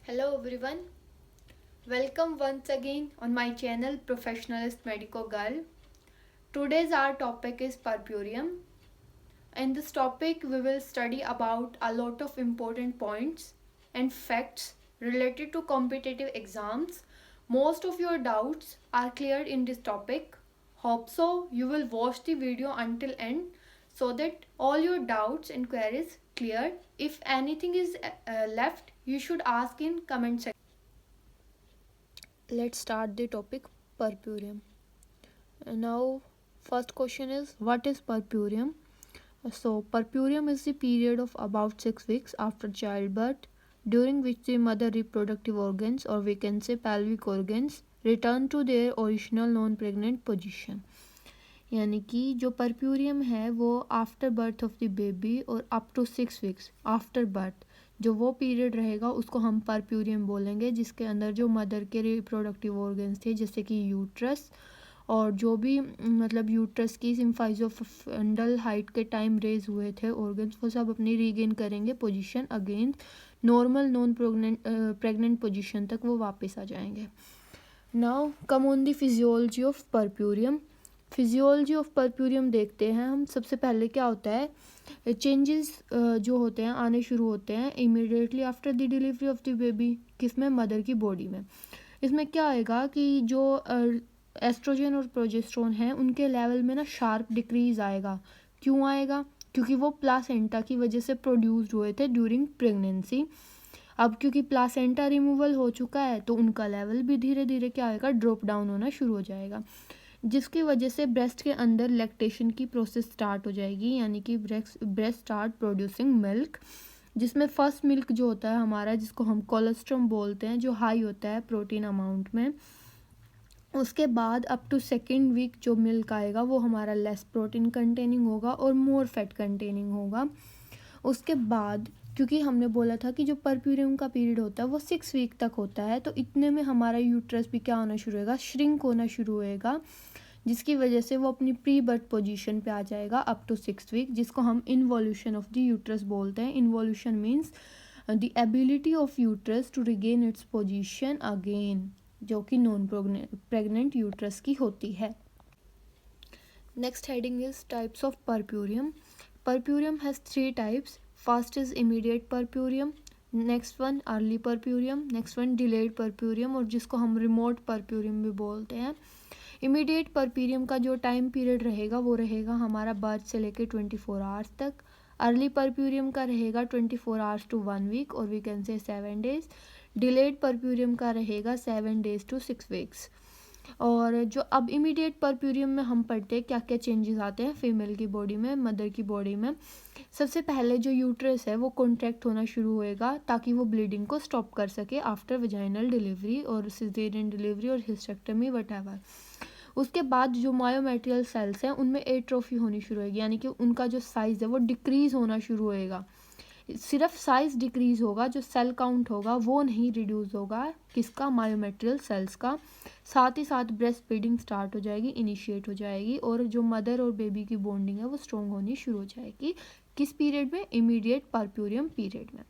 Hello everyone, welcome once again on my channel Professionalist Medico Girl. Today's our topic is purpurium. In this topic we will study about a lot of important points and facts related to competitive exams. Most of your doubts are cleared in this topic. Hope so you will watch the video until end so that all your doubts and queries cleared. If anything is left, you should ask in comment section. Let's start the topic purpurium. Now, first question is what is purpurium? So, purpurium is the period of about 6 weeks after childbirth during which the mother reproductive organs, or we can say pelvic organs, return to their original non pregnant position. यानी कि जो puerperium है वो after birth of the baby और up to 6 weeks after birth जो वो period रहेगा उसको हम परप्यूरियम बोलेंगे, जिसके अंदर जो मदर के रिप्रोडक्टिव ऑर्गन्स थे जैसे कि यूट्रस और जो भी मतलब यूट्रस की सिम्फाइजोफंडल हाइट के टाइम रेज हुए थे ऑर्गन्स, वो सब अपनी रीगेन करेंगे position again normal non pregnant position तक वो वापस आ जाएंगे. Now come on the physiology of puerperium. Physiology of puerperium देखते हैं हम. सबसे पहले क्या होता है, चेंजेस जो होते हैं आने शुरू होते हैं immediately after the delivery of the baby. किसमें? मदर की बॉडी में. इसमें क्या आएगा कि जो एस्ट्रोजन और प्रोजेस्टेरोन है उनके लेवल में ना शार्प डिक्रीज आएगा. क्यों आएगा? क्योंकि वो प्लासेंटा की वजह से प्रोड्यूस्ड हुए थे ड्यूरिंग प्रेगनेंसी. अब क्योंकि प्लासेंटा रिमूवल हो चुका है तो उनका लेवल भी धीरे धीरे क्या आएगा, ड्रॉप डाउन होना शुरू हो जाएगा, जिसकी वजह से ब्रेस्ट के अंदर लैक्टेशन की प्रोसेस स्टार्ट हो जाएगी. यानी कि ब्रेस्ट स्टार्ट प्रोड्यूसिंग मिल्क, जिसमें फर्स्ट मिल्क जो होता है हमारा, जिसको हम कोलेस्ट्रम बोलते हैं, जो हाई होता है प्रोटीन अमाउंट में. उसके बाद अप टू सेकेंड वीक जो मिल्क आएगा वो हमारा लेस प्रोटीन कंटेनिंग होगा और मोर फैट कंटेनिंग होगा. उसके बाद क्योंकि हमने बोला था कि जो परप्यूरियम का पीरियड होता है वो 6 वीक तक होता है, तो इतने में हमारा यूट्रस भी क्या होना शुरू होगा, श्रिंक होना शुरू होएगा, जिसकी वजह से वो अपनी प्री बर्थ पोजीशन पे आ जाएगा अप टू 6 वीक, जिसको हम इन्वॉल्यूशन ऑफ द यूट्रस बोलते हैं. Involution means the ability of uterus to regain its position again, जो कि नॉन प्रेग्नेंट यूट्रस की होती है. Next heading is types of puerperium. Puerperium has 3 types. First is immediate puerperium, next one early puerperium, next one delayed puerperium, और जिसको हम remote puerperium भी बोलते हैं. इमीडिएट परप्यूरियम का जो टाइम पीरियड रहेगा वो रहेगा हमारा बर्थ से लेकर 24 आवर्स तक. अर्ली परप्यूरियम का रहेगा 24 आवर्स टू 1 वीक, और वी कैन से 7 डेज. डिलेड परप्यूरियम का रहेगा 7 डेज टू 6 वीक्स. और जो अब इमीडिएट परप्यूरियम में हम पढ़ते हैं क्या क्या चेंजेस आते हैं फीमेल की बॉडी में, मदर की बॉडी में. सबसे पहले जो यूट्रस है वो कॉन्ट्रैक्ट होना शुरू होएगा ताकि वो ब्लीडिंग को स्टॉप कर सके आफ्टर वेजाइनल डिलीवरी और सिजेरियन डिलीवरी और हिस्टेक्टमी वटएवर. उसके बाद जो मायोमेट्रियल सेल्स हैं उनमें एट्रोफी होनी शुरू होगी, यानी कि उनका जो साइज़ है वो डिक्रीज़ होना शुरू होएगा. सिर्फ साइज डिक्रीज होगा, जो सेल काउंट होगा वो नहीं रिड्यूस होगा. किसका? मायोमेट्रियल सेल्स का. साथ ही साथ ब्रेस्ट फीडिंग स्टार्ट हो जाएगी, इनिशिएट हो जाएगी, और जो मदर और बेबी की बॉन्डिंग है वो स्ट्रॉन्ग होनी शुरू हो जाएगी. किस पीरियड में? इमीडिएट परप्यूरियम पीरियड में.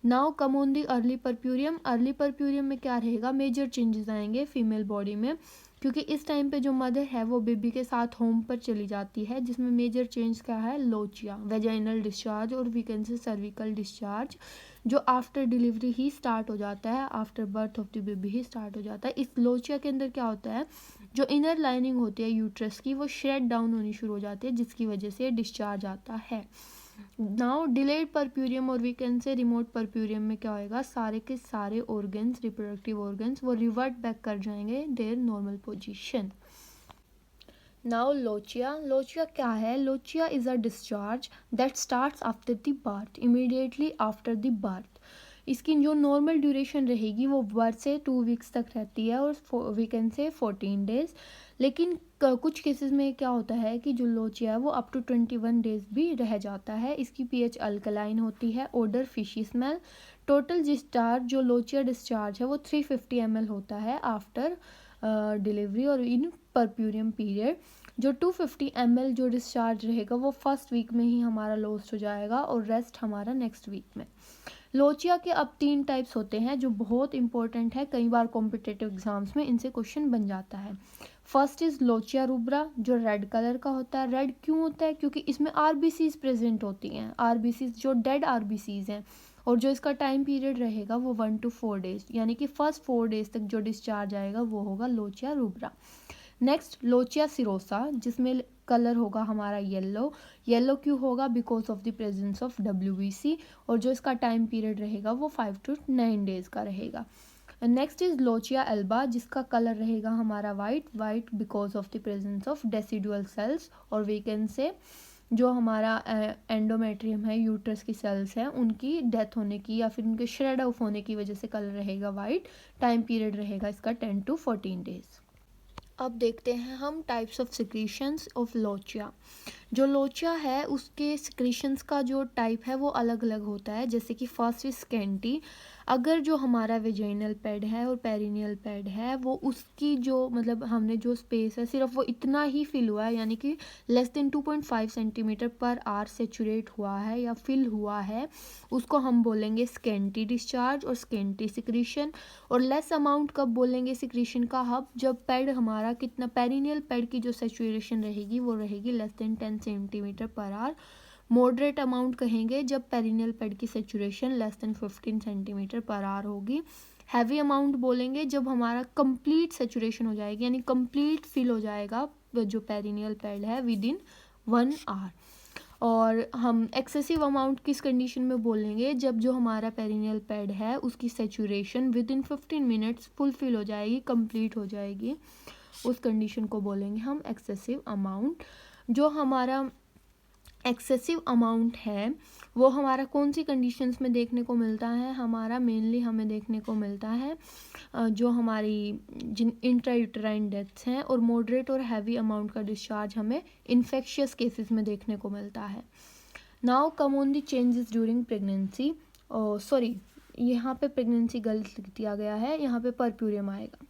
Now come on the early puerperium. Early puerperium में क्या रहेगा, मेजर चेंजेस आएंगे फीमेल बॉडी में, क्योंकि इस टाइम पे जो मदर है वो बेबी के साथ होम पर चली जाती है, जिसमें मेजर चेंज क्या है, लोचिया, वेजाइनल डिस्चार्ज और we can say cervical discharge, जो आफ्टर डिलीवरी ही स्टार्ट हो जाता है, after birth of the baby ही स्टार्ट हो जाता है. इस लोचिया के अंदर क्या होता है, जो इनर लाइनिंग होती है यूट्रस की वो शेड डाउन होनी शुरू हो जाती है, जिसकी वजह से डिस्चार्ज आता है. नाउ डिलेड परप्यूरियम और we can say remote puerperium में क्या होएगा, सारे के सारे ऑर्गन्स, रिप्रोडक्टिव ऑर्गन्स, वो रिवर्ट बैक कर जाएंगे their normal position. Now lochia. Lochia क्या है? Lochia is a discharge that starts after the birth, immediately after the birth. इसकी जो नॉर्मल ड्यूरेशन रहेगी वो बर्थ से 2 वीक्स तक रहती है और वी कैन से 14 डेज. लेकिन कुछ केसेस में क्या होता है कि जो लोचिया है वो अप टू 21 डेज भी रह जाता है. इसकी पीएच अल्कलाइन होती है, odour fishy smell. Total discharge जो लोचिया डिस्चार्ज है वो 350 ml होता है आफ्टर डिलीवरी और इन परप्यूरियम पीरियड. जो 250 ml जो डिस्चार्ज रहेगा वो फर्स्ट वीक में ही हमारा लॉस्ट हो जाएगा और रेस्ट हमारा नेक्स्ट वीक में. लोचिया के अब 3 टाइप्स होते हैं जो बहुत इंपॉर्टेंट है, कई बार कॉम्पिटिटिव एग्जाम्स में इनसे क्वेश्चन बन जाता है। फर्स्ट इज लोचिया रूब्रा, जो रेड कलर का होता है। रेड क्यों होता है? क्योंकि इसमें आरबीसीज प्रेजेंट होती हैं, आरबीसीज जो डेड आरबीसीज हैं, और जो इसका टाइम पीरियड रहेगा वो 1 to 4 डेज, यानी कि फर्स्ट 4 डेज तक जो डिस्चार्ज आएगा वो होगा lochia rubra. Next lochia serosa, जिसमें कलर होगा हमारा येलो। येलो क्यों होगा? Because of the presence of WBC, और जो इसका टाइम पीरियड रहेगा वो 5 to 9 डेज का रहेगा। नेक्स्ट इज लोचिया एल्बा, जिसका कलर रहेगा हमारा white because of the presence of decidual cells, और वी कैन से जो हमारा एंडोमेट्रियम है, यूट्रस की सेल्स हैं, उनकी डेथ होने की या फिर उनके श्रेड ऑफ होने की वजह से कलर रहेगा वाइट। टाइम पीरियड रहेगा इसका 10 to 14 डेज। अब देखते हैं हम types of secretions of lochia. जो लोचिया है उसके सिक्रीशंस का जो टाइप है वो अलग अलग होता है, जैसे कि फर्स्ट इज स्कैंटी। अगर जो हमारा वेजाइनल पैड है और पेरिनियल पैड है वो उसकी जो मतलब हमने जो स्पेस है सिर्फ वो इतना ही फिल हुआ है, यानी कि less than 2.5 centimetre per hour saturate हुआ है या फिल हुआ है, उसको हम बोलेंगे स्कैंटी डिस्चार्ज और स्कैंटी सिक्रीशन। और लेस अमाउंट कब बोलेंगे सिक्रीशन का? जब पैड हमारा कितना, पेरिनियल पैड की जो सेचुरेशन रहेगी वो रहेगी less than 10 centimetre per hour. Moderate amount कहेंगे जब पेरिनियल पैड की saturation less than 15 centimetre per hour होगी। हैवी अमाउंट बोलेंगे जब हमारा कंप्लीट सेचुरेशन हो जाएगी, यानी कंप्लीट फिल हो जाएगा जो पेरिनियल पैड है विद इन 1 आवर। और हम एक्सेसिव अमाउंट किस कंडीशन में बोलेंगे? जब जो हमारा पेरिनियल पैड है उसकी saturation within 15 minutes full fill हो जाएगी, कंप्लीट हो जाएगी, उस कंडीशन को बोलेंगे हम एक्सेसिव अमाउंट। जो हमारा एक्सेसिव अमाउंट है वो हमारा कौन सी कंडीशंस में देखने को मिलता है? हमारा मेनली हमें देखने को मिलता है जो हमारी जिन इंट्रायूटेराइन डेथ्स हैं, और मॉडरेट और हैवी अमाउंट का डिस्चार्ज हमें इन्फेक्शियस केसेस में देखने को मिलता है। Now come on the changes during pregnancy. Sorry, यहाँ पे प्रेगनेंसी गलत लिख दिया गया है, यहाँ पे परप्यूरियम आएगा।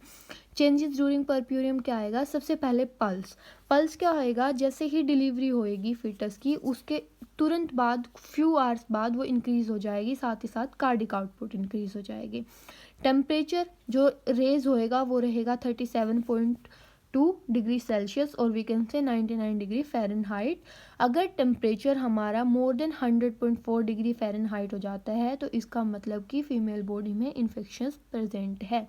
चेंजेस ड्यूरिंग परप्यूरियम क्या आएगा? सबसे पहले पल्स क्या होएगा? जैसे ही डिलीवरी होएगी फीटस की उसके तुरंत बाद फ्यू आवर्स बाद वो इंक्रीज हो जाएगी, साथ ही साथ कार्डिक आउटपुट इंक्रीज हो जाएगी। टेम्परेचर जो रेज होएगा वो रहेगा 37.2 डिग्री सेल्सियस और वी कैन से 99 डिग्री फ़ारेनहाइट। अगर टेम्परेचर हमारा मोर देन 100.4 डिग्री फ़ारेनहाइट हो जाता है तो इसका मतलब कि फीमेल बॉडी में इन्फेक्शन प्रेजेंट है।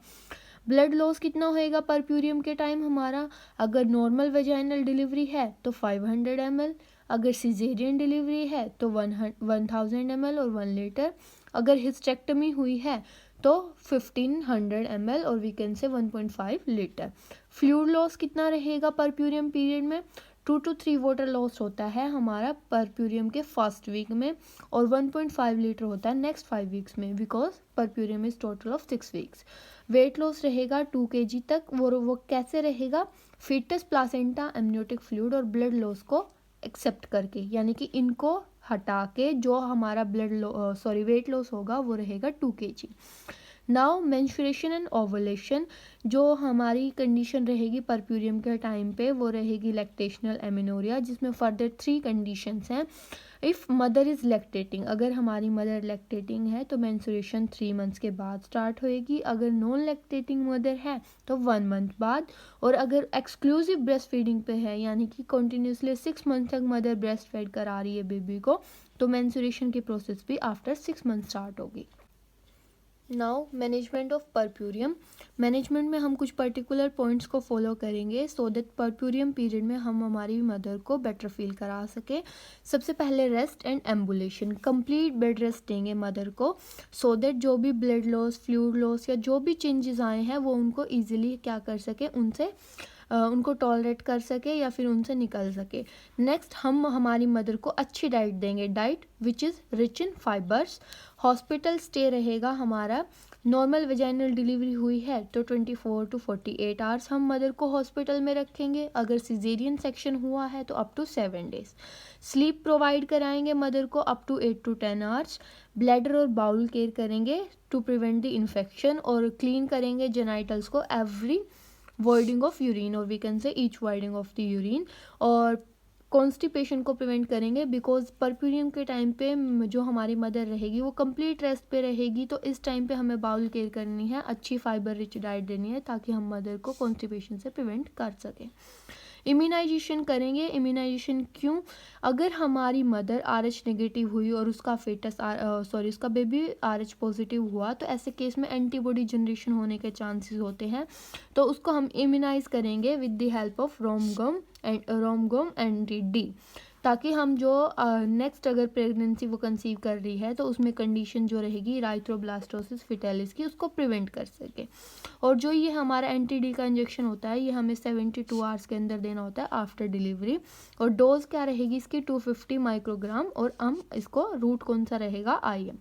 ब्लड लॉस कितना होएगा परप्यूरियम के टाइम हमारा? अगर नॉर्मल वेजाइनल डिलीवरी है तो 500 ml, अगर सिजेरियन डिलीवरी है तो 1000 ml और 1 लीटर, अगर हिस्टेक्टमी हुई है तो 1500 ml और वी कैन से 1.5 लीटर। फ्लूइड लॉस कितना रहेगा परप्यूरियम पीरियड में? 2 to 3 वाटर लॉस होता है हमारा परप्यूरियम के फर्स्ट वीक में, और 1.5 लीटर होता है नेक्स्ट 5 वीक्स में, because puerperium is total of 6 weeks. Weight loss रहेगा 2 kg तक। वो कैसे रहेगा? फीटस, प्लासेंटा, एमनियोटिक फ्लूइड और ब्लड लॉस को एक्सेप्ट करके, यानी कि इनको हटा के जो हमारा वेट लॉस होगा वो रहेगा 2 kg। Now menstruation and ovulation, जो हमारी कंडीशन रहेगी परप्यूरियम के टाइम पे वो रहेगी लैक्टेशनल एमेनोरिया, जिसमें फर्दर 3 कंडीशंस हैं। इफ़ मदर इज़ लैक्टेटिंग, अगर हमारी मदर लैक्टेटिंग है तो मेंस्ट्रुएशन 3 मंथ्स के बाद स्टार्ट होएगी। अगर नॉन लैक्टेटिंग मदर है तो 1 मंथ बाद। और अगर एक्सक्लूसिव ब्रेस्ट फीडिंग पे है, यानी कि कंटिन्यूसली 6 मंथ तक मदर ब्रेस्ट फीड करा रही है बेबी को, तो मेंस्ट्रुएशन की प्रोसेस भी आफ्टर 6 मंथ स्टार्ट होगी। Now management of puerperium. Management में हम कुछ पर्टिकुलर पॉइंट्स को फॉलो करेंगे सो दैट परप्यूरियम पीरियड में हम हमारी मदर को बेटर फील करा सके। सबसे पहले rest and ambulation, complete bed rest देंगे मदर को सो दैट जो भी ब्लड लॉस, फ्लूइड लॉस या जो भी चेंजेस आए हैं वो उनको ईजिली क्या कर सके, उनको टॉलरेट कर सके या फिर उनसे निकल सके। नेक्स्ट हम हमारी मदर को अच्छी डाइट देंगे, diet which is rich in fibres. Hospital stay रहेगा हमारा, नॉर्मल वेजाइनल डिलीवरी हुई है तो 24 to 48 आवर्स हम मदर को हॉस्पिटल में रखेंगे। अगर सिजेरियन सेक्शन हुआ है तो up to 7 days. Sleep provide कराएंगे मदर को up to 8 to 10 hours. Bladder और बाउल केयर करेंगे टू प्रिवेंट द इन्फेक्शन, और क्लीन करेंगे जेनाइटल्स को every voiding of urine, or we can say each voiding of the urine। और constipation को prevent करेंगे, बिकॉज परप्यूरियम के टाइम पे जो हमारी मदर रहेगी वो कंप्लीट रेस्ट पे रहेगी, तो इस टाइम पे हमें बाउल केयर करनी है, अच्छी फाइबर रिच डाइट देनी है ताकि हम मदर को कॉन्स्टिपेशन से प्रिवेंट कर सकें। इम्यूनाइजेशन करेंगे। इम्यूनाइजेशन क्यों? अगर हमारी मदर RH नेगेटिव हुई और उसका फेटस उसका बेबी RH पॉजिटिव हुआ, तो ऐसे केस में एंटीबॉडी जनरेशन होने के चांसेस होते हैं, तो उसको हम इम्यूनाइज करेंगे विद द हेल्प ऑफ रोमगम एंटी-D, ताकि हम जो नेक्स्ट अगर प्रेगनेंसी वो कंसीव कर रही है तो उसमें कंडीशन जो रहेगी इराइथ्रोब्लास्टोसिस फिटेलिस की, उसको प्रिवेंट कर सके। और जो ये हमारा एंटी-D का इंजेक्शन होता है, ये हमें 72 आवर्स के अंदर देना होता है आफ्टर डिलीवरी, और डोज क्या रहेगी इसकी 250 माइक्रोग्राम, और हम इसको रूट कौन सा रहेगा IM।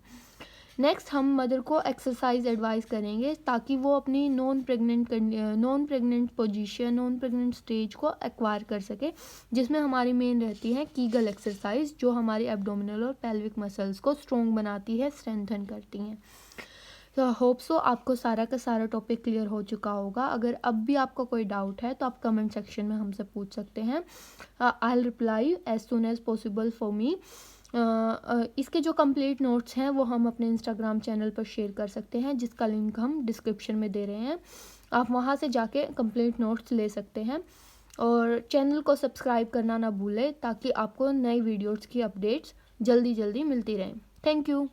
नेक्स्ट हम मदर को एक्सरसाइज एडवाइस करेंगे ताकि वो अपनी non pregnant position, non pregnant stage को एक्वायर कर सके, जिसमें हमारी मेन रहती है कीगल एक्सरसाइज, जो हमारी एब्डोमिनल और पेल्विक मसल्स को स्ट्रॉन्ग बनाती है, स्ट्रेंथन करती हैं। तो होप सो आपको सारा का सारा टॉपिक क्लियर हो चुका होगा। अगर अब भी आपको कोई डाउट है तो आप कमेंट सेक्शन में हमसे पूछ सकते हैं। I will reply as soon as possible for me. इसके जो कंप्लीट नोट्स हैं वो हम अपने इंस्टाग्राम चैनल पर शेयर कर सकते हैं, जिसका लिंक हम डिस्क्रिप्शन में दे रहे हैं। आप वहां से जाके कंप्लीट नोट्स ले सकते हैं, और चैनल को सब्सक्राइब करना ना भूलें ताकि आपको नई वीडियोस की अपडेट्स जल्दी जल्दी मिलती रहें। Thank you.